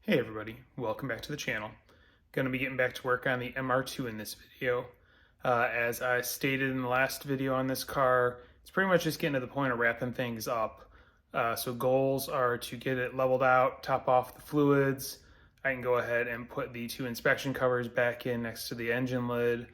Hey everybody, welcome back to the channel. Going to be getting back to work on the MR2 in this video. As I stated in the last video on this car, it's pretty much just getting to the point of wrapping things up. So goals are to get it leveled out, top off the fluids. I can go ahead and put the two inspection covers back in next to the engine lid.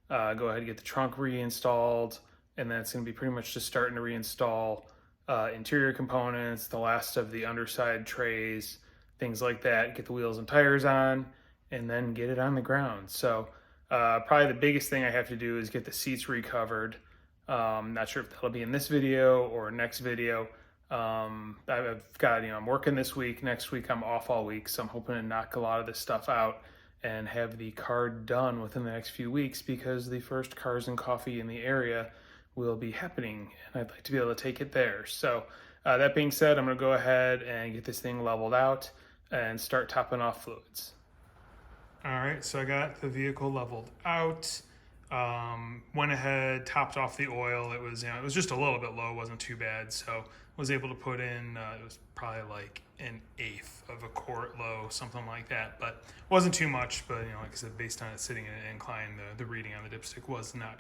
Go ahead and get the trunk reinstalled, and then it's going to be pretty much just starting to reinstall interior components, the last of the underside trays, things like that, get the wheels and tires on, and then get it on the ground. So probably the biggest thing I have to do is get the seats recovered. Not sure if that'll be in this video or next video. I've got, I'm working this week. Next week I'm off all week, so I'm hoping to knock a lot of this stuff out and have the car done within the next few weeks, because the first Cars and Coffee in the area will be happening, and I'd like to be able to take it there. So that being said, I'm going to go ahead and get this thing leveled out and start topping off fluids. All right, so I got the vehicle leveled out. Went ahead, topped off the oil. It was just a little bit low, wasn't too bad. So was able to put in, it was probably like an eighth of a quart low, something like that. But wasn't too much. But like I said, based on it sitting in an incline, the reading on the dipstick was not,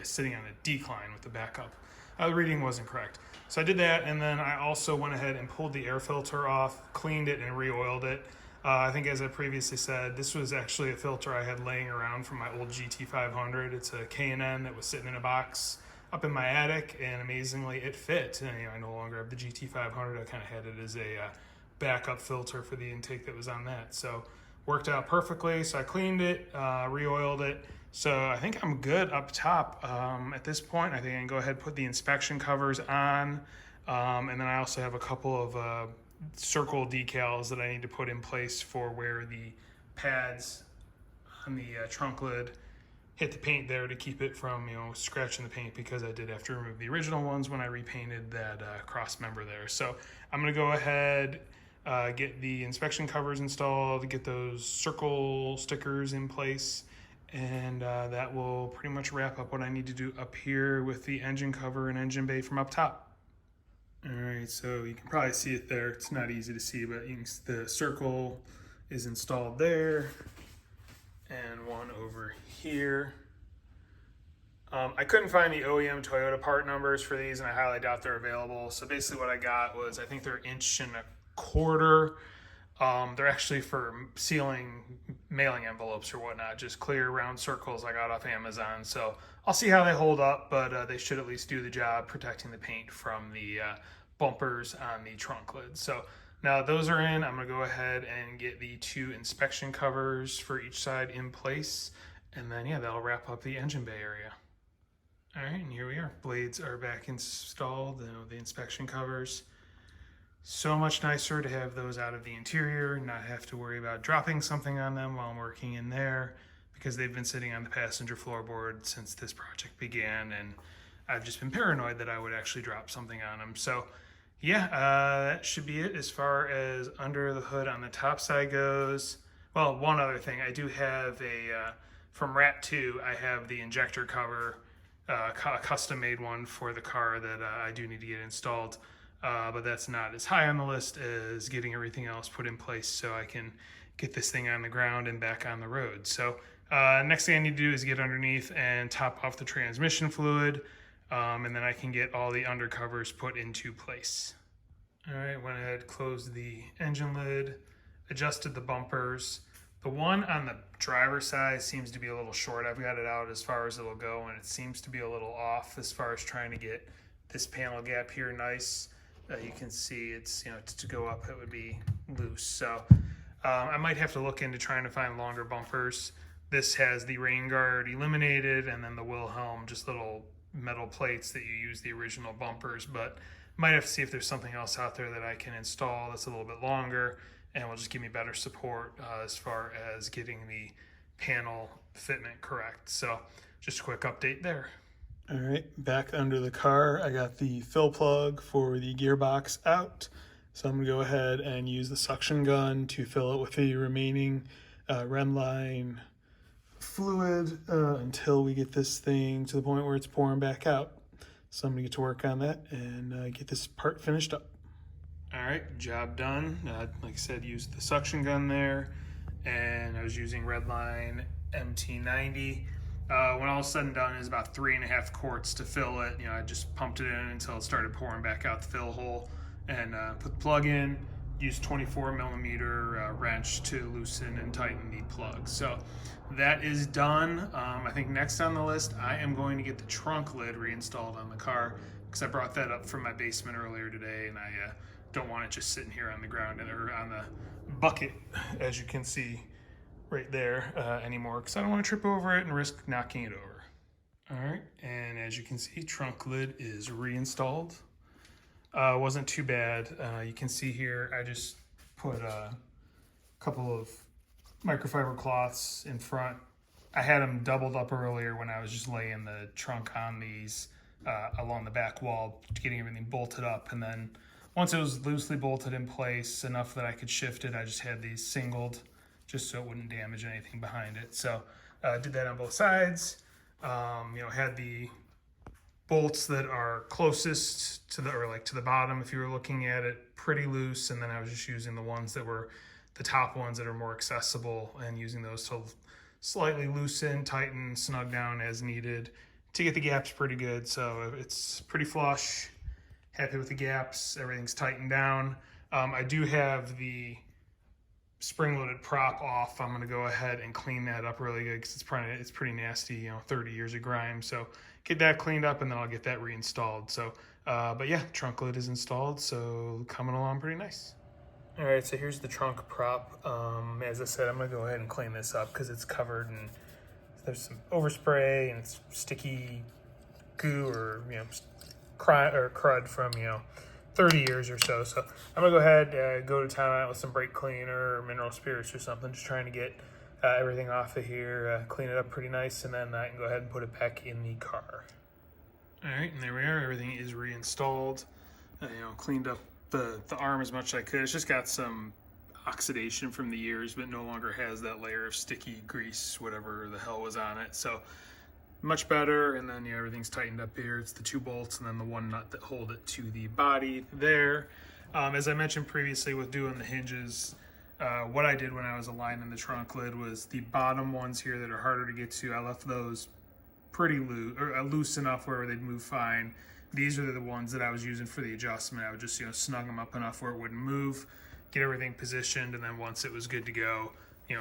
sitting on a decline with the backup. The reading wasn't correct. So I did that, and then I also went ahead and pulled the air filter off, cleaned it, and re-oiled it. I think, as I previously said, this was actually a filter I had laying around from my old GT500. It's a K&N that was sitting in a box up in my attic, and amazingly it fit. And I no longer have the GT500. I kind of had it as a backup filter for the intake that was on that. So worked out perfectly. So I cleaned it, re-oiled it. So I think I'm good up top. At this point, I think I can go ahead and put the inspection covers on. And then I also have a couple of circle decals that I need to put in place for where the pads on the trunk lid hit the paint there, to keep it from scratching the paint, because I did have to remove the original ones when I repainted that cross member there. So I'm going to go ahead, get the inspection covers installed, get those circle stickers in place, and that will pretty much wrap up what I need to do up here with the engine cover and engine bay from up top. All right, so you can probably see it there. It's not easy to see, but the circle is installed there, and one over here. I couldn't find the OEM Toyota part numbers for these, and I highly doubt they're available. So basically what I got was, I think they're 1.25 inches. They're actually for sealing mailing envelopes or whatnot, just clear round circles I got off Amazon. So I'll see how they hold up, but they should at least do the job protecting the paint from the bumpers on the trunk lid. So now that those are in, I'm gonna go ahead and get the two inspection covers for each side in place, and then that'll wrap up the engine bay area. All right, and here we are. Blades are back installed, the inspection covers. So much nicer to have those out of the interior, not have to worry about dropping something on them while I'm working in there, because they've been sitting on the passenger floorboard since this project began, and I've just been paranoid that I would actually drop something on them. So that should be it as far as under the hood on the top side goes. Well, one other thing, I do have from RAT2, I have the injector cover, a custom made one for the car that I do need to get installed. But that's not as high on the list as getting everything else put in place so I can get this thing on the ground and back on the road. So next thing I need to do is get underneath and top off the transmission fluid, and then I can get all the undercovers put into place. All right, went ahead, closed the engine lid, adjusted the bumpers. The one on the driver's side seems to be a little short. I've got it out as far as it'll go, and it seems to be a little off as far as trying to get this panel gap here nice. You can see it's, to go up it would be loose. So I might have to look into trying to find longer bumpers. This has the rain guard eliminated, and then the Wilhelm, just little metal plates that you use the original bumpers, but might have to see if there's something else out there that I can install that's a little bit longer and will just give me better support as far as getting the panel fitment correct. So just a quick update there. All right, back under the car, I got the fill plug for the gearbox out. So I'm gonna go ahead and use the suction gun to fill it with the remaining rem line fluid until we get this thing to the point where it's pouring back out. So I'm gonna get to work on that and get this part finished up. All right, job done. Like I said, used the suction gun there, and I was using Redline MT90. When all was said and done, it was about 3.5 quarts to fill it. You know, I just pumped it in until it started pouring back out the fill hole, and put the plug in. Used 24mm wrench to loosen and tighten the plug. So that is done. I think next on the list, I am going to get the trunk lid reinstalled on the car, because I brought that up from my basement earlier today, and I don't want it just sitting here on the ground or on the bucket, as you can see right there, anymore, because I don't want to trip over it and risk knocking it over. All right, and as you can see, trunk lid is reinstalled. Wasn't too bad. You can see here, I just put a couple of microfiber cloths in front. I had them doubled up earlier when I was just laying the trunk on these along the back wall, getting everything bolted up, and then once it was loosely bolted in place enough that I could shift it, I just had these singled just so it wouldn't damage anything behind it. So did that on both sides. You know, had the bolts that are closest to the bottom, if you were looking at it, pretty loose, and then I was just using the ones that were the top ones that are more accessible, and using those to slightly loosen, tighten, snug down as needed to get the gaps pretty good. So it's pretty flush. Happy with the gaps. Everything's tightened down. I do have the spring-loaded prop off. I'm going to go ahead and clean that up really good, because it's pretty nasty. You know, 30 years of grime. So get that cleaned up, and then I'll get that reinstalled. So, but yeah, trunk lid is installed. So coming along pretty nice. All right, so here's the trunk prop. As I said, I'm going to go ahead and clean this up because it's covered and there's some overspray and it's sticky goo, or crud from 30 years or so. So I'm gonna go ahead, go to town on it with some brake cleaner or mineral spirits or something, just trying to get everything off of here, clean it up pretty nice, and then I can go ahead and put it back in the car. All right, and there we are. Everything is reinstalled. Cleaned up the arm as much as I could. It's just got some oxidation from the years, but no longer has that layer of sticky grease, whatever the hell was on it. So much better. And then everything's tightened up here. It's the 2 bolts and then the 1 nut that hold it to the body there. As I mentioned previously with doing the hinges, what I did when I was aligning the trunk lid was the bottom ones here that are harder to get to, I left those pretty loose enough where they'd move fine. These are the ones that I was using for the adjustment. I would just snug them up enough where it wouldn't move, get everything positioned, and then once it was good to go,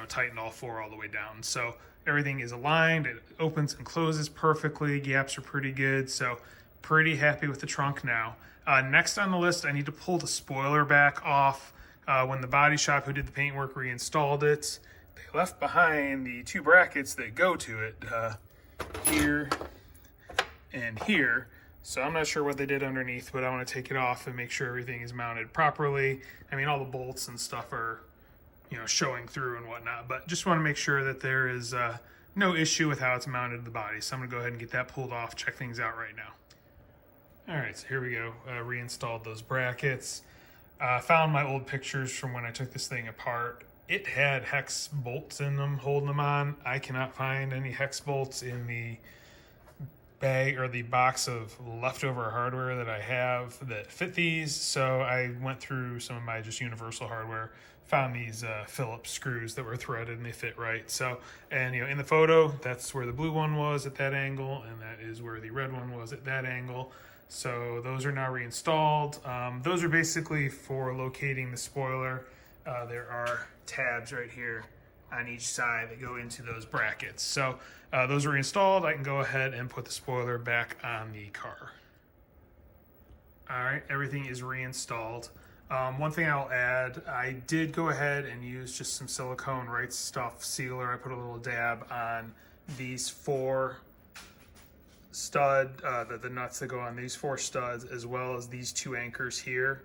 tighten all 4 all the way down. So everything is aligned, it opens and closes perfectly, gaps are pretty good, so pretty happy with the trunk now. Next on the list, I need to pull the spoiler back off. When the body shop who did the paintwork reinstalled it, they left behind the 2 brackets that go to it, here and here. So I'm not sure what they did underneath, but I want to take it off and make sure everything is mounted properly. I mean, all the bolts and stuff are, showing through and whatnot, but just want to make sure that there is no issue with how it's mounted to the body. So I'm going to go ahead and get that pulled off, check things out right now. All right, so here we go. Reinstalled those brackets. Found my old pictures from when I took this thing apart. It had hex bolts in them, holding them on. I cannot find any hex bolts in the bag or the box of leftover hardware that I have that fit these. So I went through some of my just universal hardware, found these Phillips screws that were threaded and they fit right. So, and in the photo, that's where the blue one was at that angle, and that is where the red one was at that angle. So those are now reinstalled. Those are basically for locating the spoiler. There are tabs right here on each side that go into those brackets. So those are installed. I can go ahead and put the spoiler back on the car. All right, everything is reinstalled. One thing I'll add, I did go ahead and use just some silicone Right Stuff sealer. I put a little dab on these 4 the nuts that go on these 4 studs, as well as these 2 anchors here,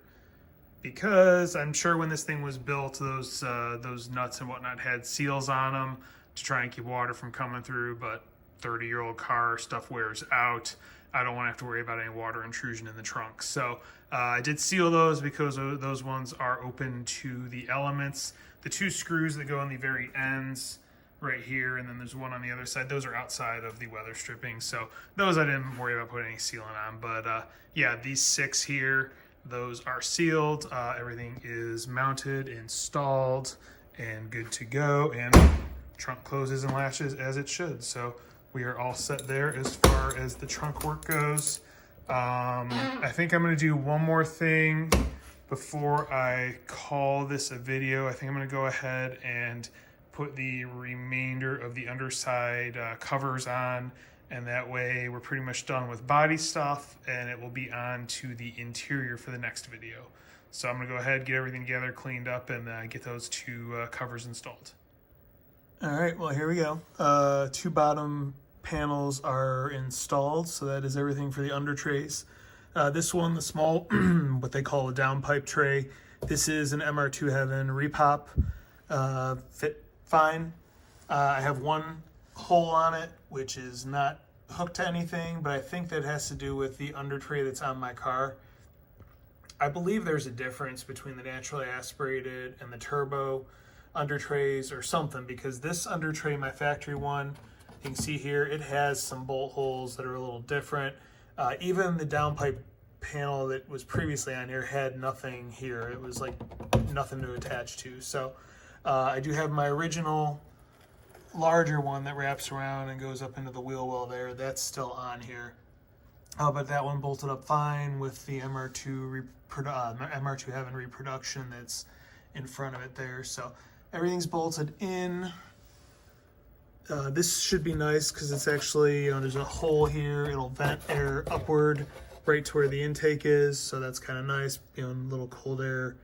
because I'm sure when this thing was built, those nuts and whatnot had seals on them to try and keep water from coming through, but 30-year-old car, stuff wears out. I don't want to have to worry about any water intrusion in the trunk. So I did seal those because those ones are open to the elements. The 2 screws that go on the very ends right here, and then there's one on the other side, those are outside of the weather stripping. So those I didn't worry about putting any sealant on. But yeah, these 6 here, those are sealed. Everything is mounted, installed, and good to go. And trunk closes and latches as it should. So we are all set there as far as the trunk work goes. I think I'm going to do one more thing before I call this a video. I think I'm going to go ahead and put the remainder of the underside covers on, and that way we're pretty much done with body stuff, and it will be on to the interior for the next video. So I'm going to go ahead, get everything together, cleaned up, and get those two covers installed. All right, well, here we go. Two bottom panels are installed, so that is everything for the under trays. This one, the small, what they call a downpipe tray, this is an MR2 Heaven repop, fit fine. I have one hole on it, which is not hooked to anything, but I think that has to do with the under tray that's on my car. I believe there's a difference between the naturally aspirated and the turbo under trays or something, because this under tray, my factory one, you can see here, it has some bolt holes that are a little different. Even the downpipe panel that was previously on here had nothing here. It was like nothing to attach to. So I do have my original larger one that wraps around and goes up into the wheel well there. That's still on here. But that one bolted up fine with the MR2 Heaven reproduction that's in front of it there. So everything's bolted in. This should be nice because it's actually, you know, there's a hole here. It'll vent air upward right to where the intake is. So that's kind of nice, you know, little cold air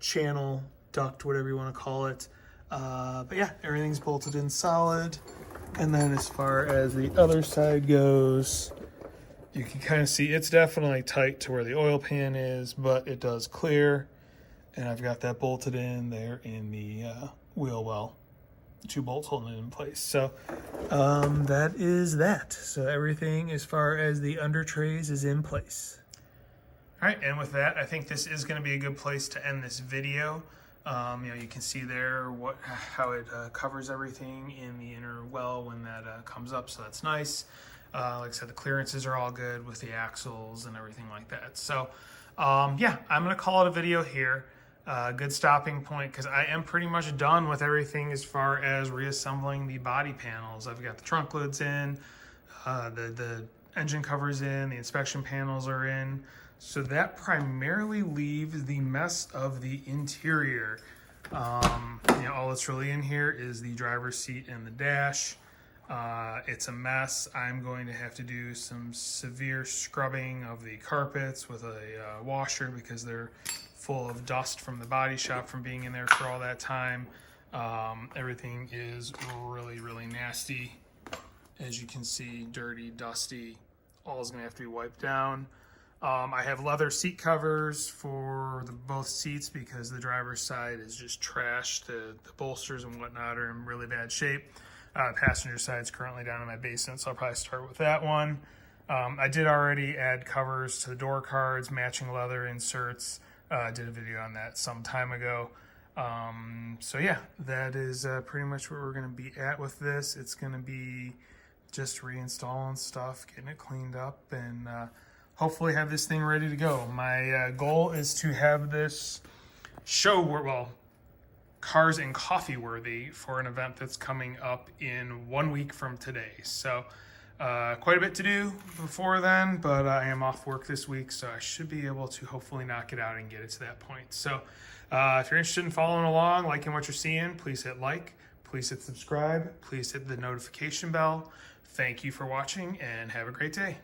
channel, duct, whatever you want to call it. But yeah, everything's bolted in solid. And then as far as the other side goes, you can kind of see it's definitely tight to where the oil pan is, but it does clear. And I've got that bolted in there in the wheel well. 2 bolts holding it in place. So that is that. So everything as far as the under trays is in place. All right, and with that, I think this is going to be a good place to end this video. You know, you can see there how it covers everything in the inner well when that comes up, so that's nice. Like I said, the clearances are all good with the axles and everything like that. So yeah, I'm going to call it a video here. Good stopping point, because I am pretty much done with everything as far as reassembling the body panels. I've got the trunk lids in, the engine covers in, the inspection panels are in. So that primarily leaves the mess of the interior. You know, all that's really in here is the driver's seat and the dash. It's a mess. I'm going to have to do some severe scrubbing of the carpets with a washer because they're full of dust from the body shop from being in there for all that time. Everything is really, really nasty. As you can see, dirty, dusty. All is going to have to be wiped down. I have leather seat covers for both seats because the driver's side is just trashed. The bolsters and whatnot are in really bad shape. Passenger side is currently down in my basement, so I'll probably start with that one. I did already add covers to the door cards, matching leather inserts. I did a video on that some time ago. So yeah, that is pretty much where we're going to be at with this. It's going to be just reinstalling stuff, getting it cleaned up, and hopefully have this thing ready to go. My goal is to have this cars and coffee worthy for an event that's coming up in 1 week from today. So quite a bit to do before then, but I am off work this week, so I should be able to hopefully knock it out and get it to that point. So if you're interested in following along, liking what you're seeing, please hit like, please hit subscribe, please hit the notification bell. Thank you for watching and have a great day.